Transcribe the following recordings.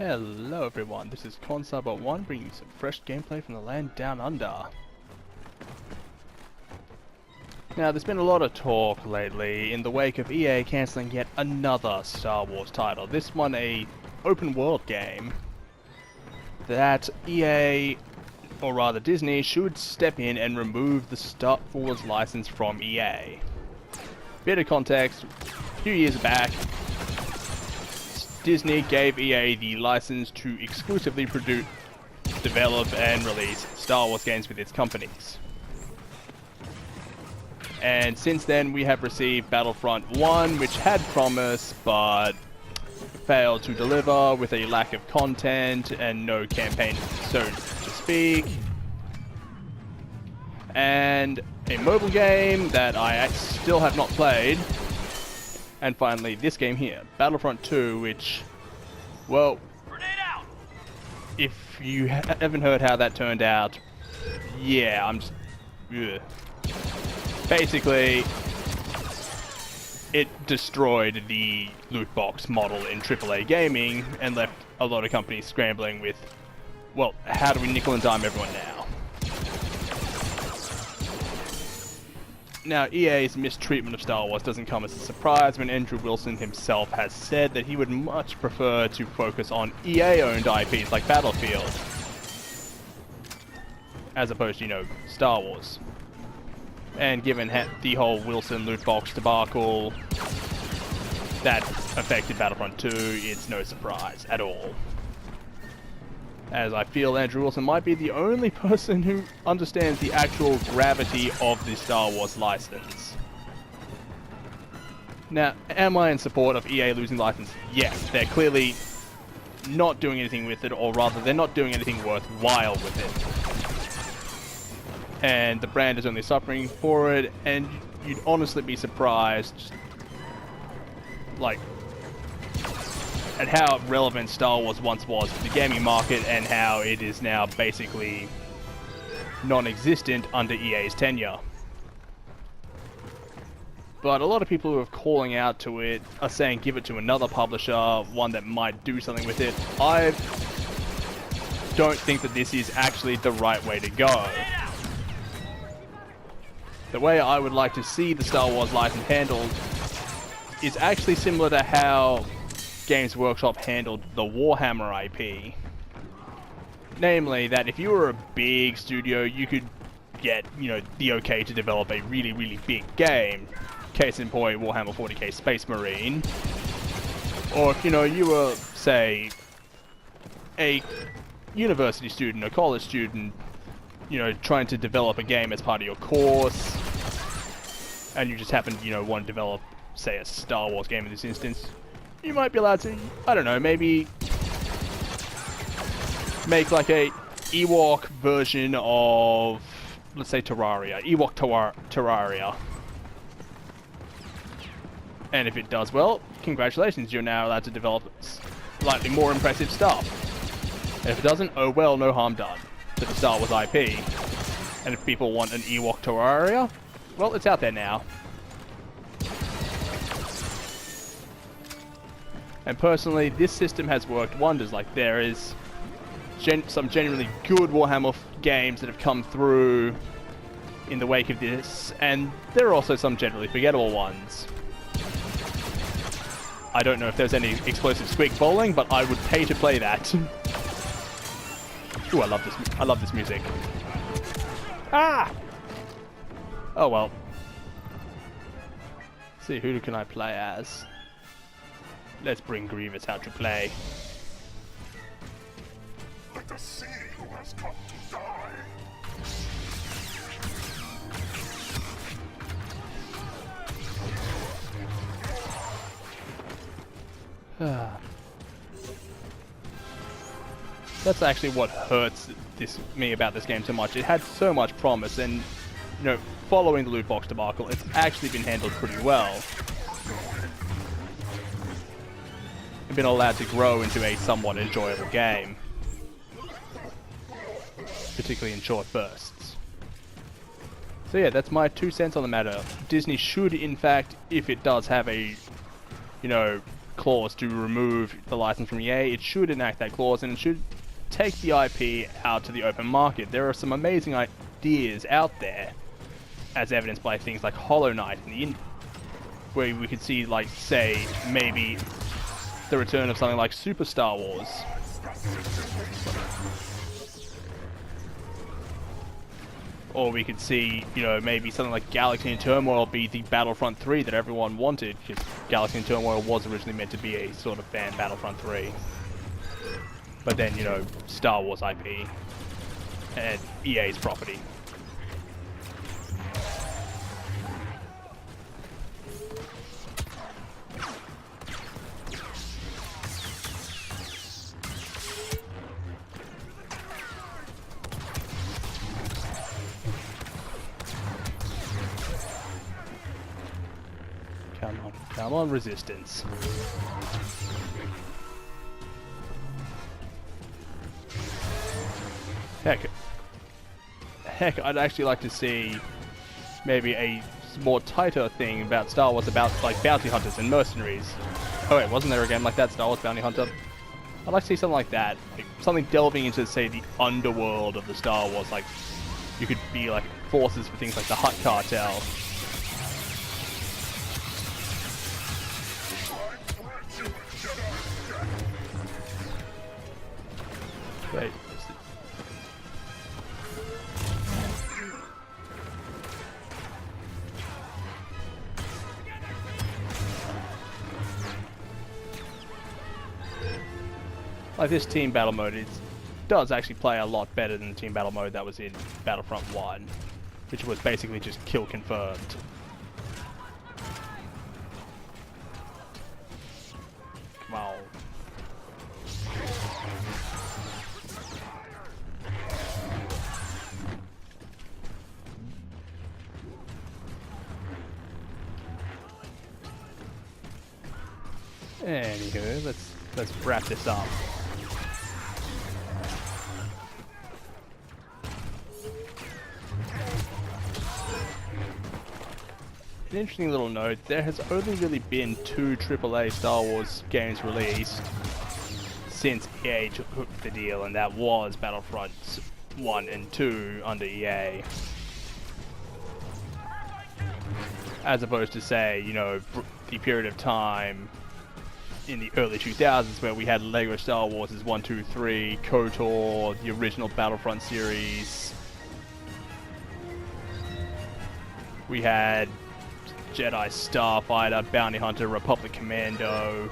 Hello everyone, this is Consub01 bringing you some fresh gameplay from the land down under. Now there's been a lot of talk lately in the wake of EA cancelling yet another Star Wars title. This one a open world game that EA, or rather Disney, should step in and remove the Star Wars license from EA. Bit of context, a few years back Disney gave EA the license to exclusively produce, develop and release Star Wars games with its companies. And since then we have received Battlefront 1, which had promise but failed to deliver with a lack of content and no campaign, so to speak. And a mobile game that I still have not played. And finally, this game here, Battlefront 2, which, well, if you haven't heard how that turned out, yeah, I'm just, ugh. Basically, it destroyed the loot box model in AAA gaming and left a lot of companies scrambling with, well, how do we nickel and dime everyone now? Now, EA's mistreatment of Star Wars doesn't come as a surprise when Andrew Wilson himself has said that he would much prefer to focus on EA-owned IPs like Battlefield, as opposed to, you know, Star Wars. And given the whole Wilson loot box debacle that affected Battlefront 2, it's no surprise at all. As I feel Andrew Wilson might be the only person who understands the actual gravity of the Star Wars license. Now, am I in support of EA losing license? Yes, they're clearly not doing anything with it, or rather, they're not doing anything worthwhile with it. And the brand is only suffering for it, and you'd honestly be surprised, like, at how relevant Star Wars once was to the gaming market and how it is now basically non-existent under EA's tenure. But a lot of people who are calling out to it are saying give it to another publisher, one that might do something with it. I don't think that this is actually the right way to go. The way I would like to see the Star Wars license handled is actually similar to how Games Workshop handled the Warhammer IP. Namely, that if you were a big studio, you could get, you know, the okay to develop a really, really big game. Case in point, Warhammer 40k Space Marine. Or if, you know, you were, say, a university student, a college student, you know, trying to develop a game as part of your course, and you just happen to, you know, want to develop, say, a Star Wars game in this instance, you might be allowed to, I don't know, maybe make like a Ewok version of, let's say, Terraria. Ewok Terraria. And if it does well, congratulations, you're now allowed to develop slightly more impressive stuff. And if it doesn't, oh well, no harm done to the Star Wars IP. And if people want an Ewok Terraria, well, it's out there now. And personally, this system has worked wonders. Like, there is some genuinely good Warhammer games that have come through in the wake of this, and there are also some generally forgettable ones. I don't know if there's any explosive squig bowling, but I would pay to play that. Ooh, I love this music. Ah! Oh well. Let's see, who can I play as? Let's bring Grievous out to play. Let us see who has come to die. That's actually what hurts me about this game so much. It had so much promise, and, you know, following the loot box debacle, it's actually been handled pretty well. Been allowed to grow into a somewhat enjoyable game, particularly in short bursts. So yeah, that's my 2 cents on the matter. Disney should, in fact, if it does have a, you know, clause to remove the license from EA, it should enact that clause and it should take the IP out to the open market. There are some amazing ideas out there, as evidenced by things like Hollow Knight and where we could see, like, say, maybe the return of something like Super Star Wars. Or we could see, you know, maybe something like Galaxy and Turmoil be the Battlefront 3 that everyone wanted, because Galaxy and Turmoil was originally meant to be a sort of fan Battlefront 3. But then, you know, Star Wars IP and EA's property. Come on, Resistance. Heck, I'd actually like to see maybe a more tighter thing about Star Wars, about like bounty hunters and mercenaries. Oh wait, wasn't there a game like that, Star Wars Bounty Hunter? I'd like to see something like that, like something delving into, say, the underworld of the Star Wars. Like you could be like forces for things like the Hutt Cartel. Wait. Like this team battle mode, it does actually play a lot better than the team battle mode that was in Battlefront 1, which was basically just kill confirmed. Come on. Anywho, let's wrap this up. An interesting little note, there has only really been 2 AAA Star Wars games released since EA took the deal, and that was Battlefront 1 and 2 under EA. As opposed to, say, you know, the period of time in the early 2000s where we had LEGO Star Wars 1, 2, 3, KOTOR, the original Battlefront series. We had Jedi Starfighter, Bounty Hunter, Republic Commando.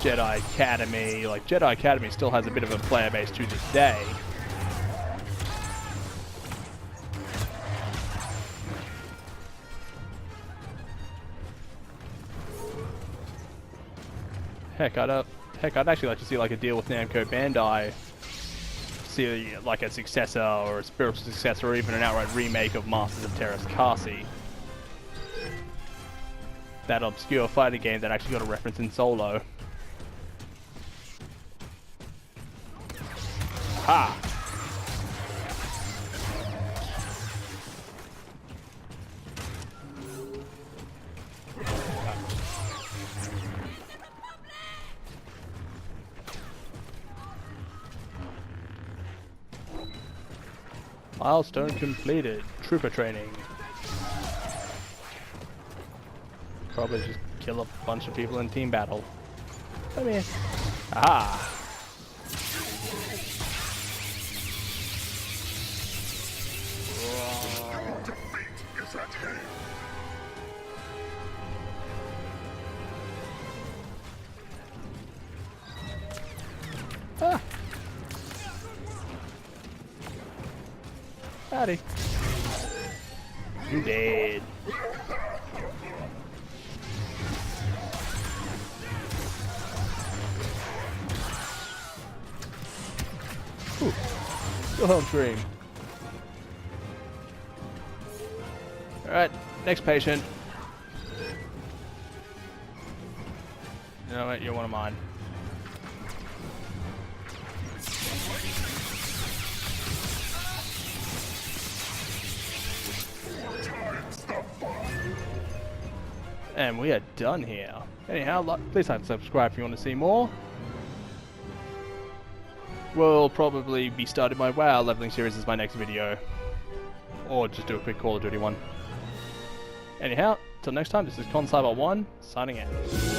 Jedi Academy. Like, Jedi Academy still has a bit of a player base to this day. Heck, I'd actually like to see like a deal with Namco Bandai, see like a successor or a spiritual successor, or even an outright remake of Masters of Teräs Käsi. That obscure fighting game that actually got a reference in Solo. Ha! Milestone completed. Trooper training. Probably just kill a bunch of people in team battle. Come here. Aha! Your defeat is at hand. Ah! Howdy. You dead. Ooh. Go home, dream. Alright, next patient. You know what? You're one of mine. And we are done here. Anyhow, please like and subscribe if you want to see more. We'll probably be starting my WoW leveling series as my next video. Or just do a quick Call of Duty one. Anyhow, till next time, this is ConCyber1, signing out.